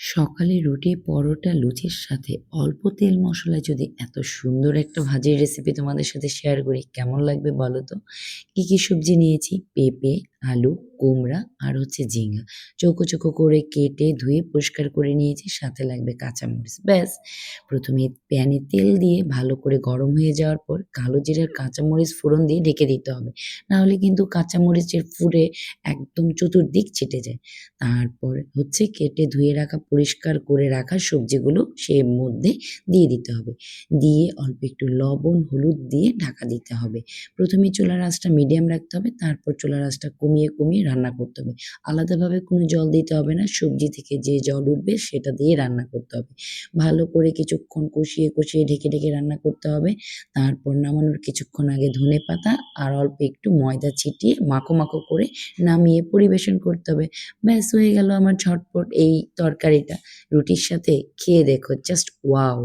সকালে রুটি, পরোটা, লুচির সাথে অল্প তেল মশলায় যদি এত সুন্দর একটা ভাজির রেসিপি তোমাদের সাথে শেয়ার করি, কেমন লাগবে বলো তো? কি সবজি নিয়েছি? পেঁপে, আলু, কুমড়া আর ঝিঙ্গা। চৌকো, চৌকো করে কেটে ধুয়ে পরিষ্কার করে নিয়েছি। সাথে লাগবে কাঁচামরিচ। ব্যাস! ১ম এ প্যানে তেল দিয়ে ভালো করে গরম হয়ে যাওয়ার পর কালো জিরার কাঁচামরিচ ফোড়ন দিয়ে ঢেকে দিতে হবে। না হলে কিন্তু কাঁচামরিচের পুড়ে একদম চতুর্দিক ছিটে যায়। তারপর কেটে ধুয়ে রাখা পরিষ্কার করে রাখা সবজিগুলো এর মধ্যে দিয়ে দিতে হবে। দিয়ে অল্প একটু লবণ, হলুদ দিয়ে ঢাকা দিতে হবে। ১ম এ চুলার আঁচটা মিডিয়াম রাখতে হবে, তারপর চুলার আঁচটা কমিয়ে রান্না করতে হবে। আলাদাভাবে কোনো জল দিতে হবে না, সবজি থেকে যে জল উঠবে সেটা দিয়ে রান্না করতে হবে। ভালো করে কিছুক্ষণ কষিয়ে ঢেকে রান্না করতে হবে। তারপর নামানোর কিছুক্ষণ আগে ধনেপাতা আর অল্প একটু ময়দা ছিটিয়ে মাখো করে নামিয়ে পরিবেশন করতে হবে। ব্যাস হয়ে গেল আমার ঝটপট এই তরকারিটা। রুটির সাথে খেয়ে দেখো, জাস্ট ওয়াও!